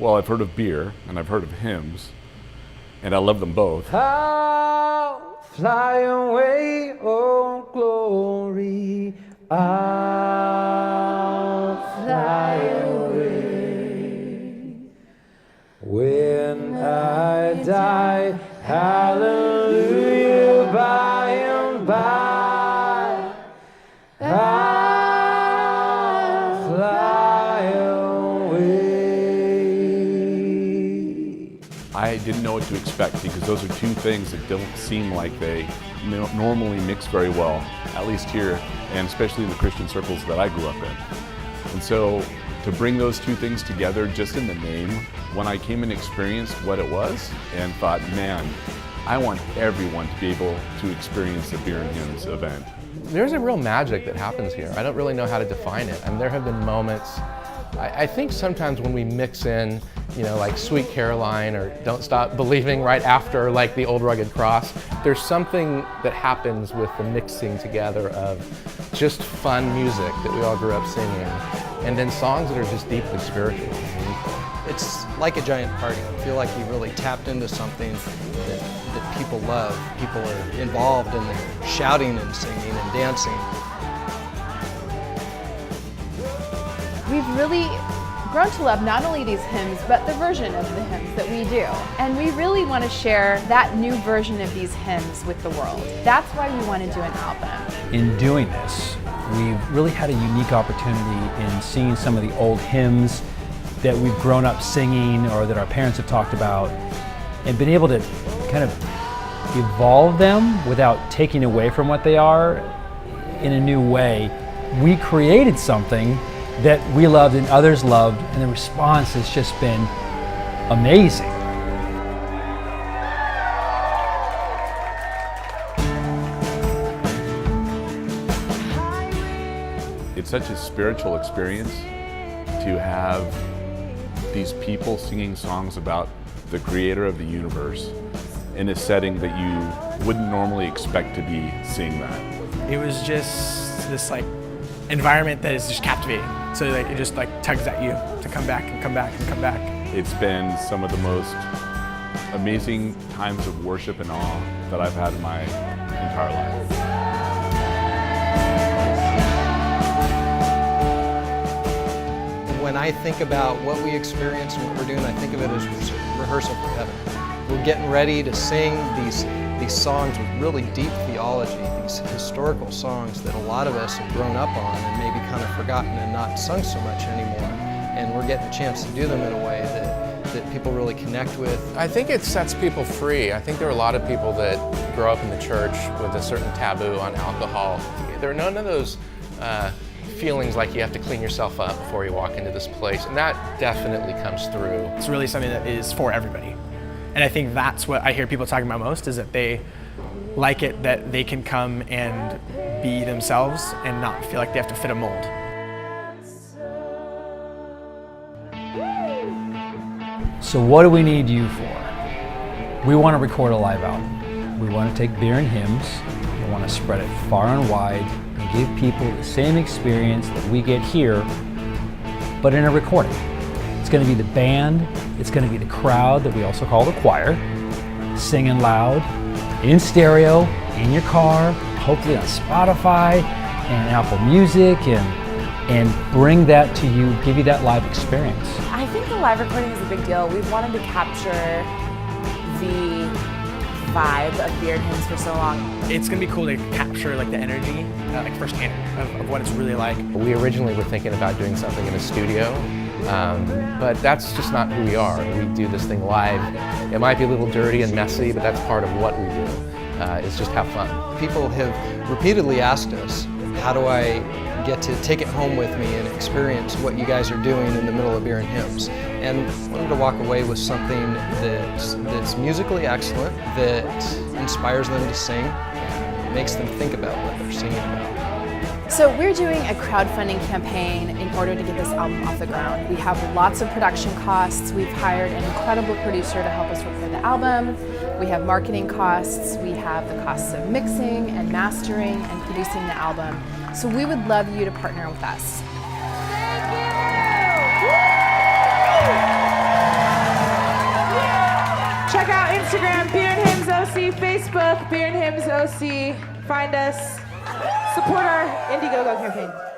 Well, I've heard of beer and I've heard of hymns, and I love them both. I'll fly away, oh glory. I'll fly away. When I die, hallelujah, by and by, I'll fly away. I didn't know what to expect because those are two things that don't seem like they normally mix very well, at least here, and especially in the Christian circles that I grew up in. And so to bring those two things together just in the name, when I came and experienced what it was and thought, man, I want everyone to be able to experience the Beer and Hymns event. There's a real magic that happens here. I don't really know how to define it. I mean, there have been moments, I think sometimes when we mix in, like Sweet Caroline or Don't Stop Believing right after like the Old Rugged Cross, there's something that happens with the mixing together of just fun music that we all grew up singing, and then songs that are just deeply spiritual and meaningful. It's like a giant party. I feel like you really tapped into something that people love. People are involved and they're shouting and singing and dancing. We've really grown to love not only these hymns, but the version of the hymns that we do. And we really want to share that new version of these hymns with the world. That's why we want to do an album. In doing this, we've really had a unique opportunity in singing some of the old hymns that we've grown up singing or that our parents have talked about, and been able to kind of evolve them without taking away from what they are in a new way. We created something that we loved and others loved, and the response has just been amazing. It's such a spiritual experience to have these people singing songs about the creator of the universe in a setting that you wouldn't normally expect to be seeing that. It was just this environment that is just captivating. So it just tugs at you to come back and come back and come back. It's been some of the most amazing times of worship and awe that I've had in my entire life. When I think about what we experience and what we're doing, I think of it as rehearsal for heaven. We're getting ready to sing these songs with really deep theology, these historical songs that a lot of us have grown up on and maybe kind of forgotten and not sung so much anymore. And we're getting a chance to do them in a way that people really connect with. I think it sets people free. I think there are a lot of people that grow up in the church with a certain taboo on alcohol. There are none of those feelings like you have to clean yourself up before you walk into this place, and that definitely comes through. It's really something that is for everybody. And I think that's what I hear people talking about most, is that they like it that they can come and be themselves and not feel like they have to fit a mold. So what do we need you for? We want to record a live album. We want to take Beer and Hymns, we want to spread it far and wide and give people the same experience that we get here, but in a recording. It's going to be the band, it's going to be the crowd that we also call the choir, singing loud, in stereo, in your car, hopefully on Spotify and Apple Music, and bring that to you, give you that live experience. I think the live recording is a big deal. We've wanted to capture the vibe of Beer and Hymns for so long. It's going to be cool to capture the energy, firsthand of what it's really like. We originally were thinking about doing something in a studio, but that's just not who we are. We do this thing live. It might be a little dirty and messy, but that's part of what we do, is just have fun. People have repeatedly asked us, how do I get to take it home with me and experience what you guys are doing in the middle of Beer and Hymns? And I wanted to walk away with something that's musically excellent, that inspires them to sing, and makes them think about what they're singing about. So we're doing a crowdfunding campaign in order to get this album off the ground. We have lots of production costs. We've hired an incredible producer to help us record the album. We have marketing costs. We have the costs of mixing and mastering and producing the album. So we would love you to partner with us. Thank you! Check out Instagram, Beer and Hymns OC, Facebook, Beer and Hymns OC. Find us. Support our Indiegogo campaign.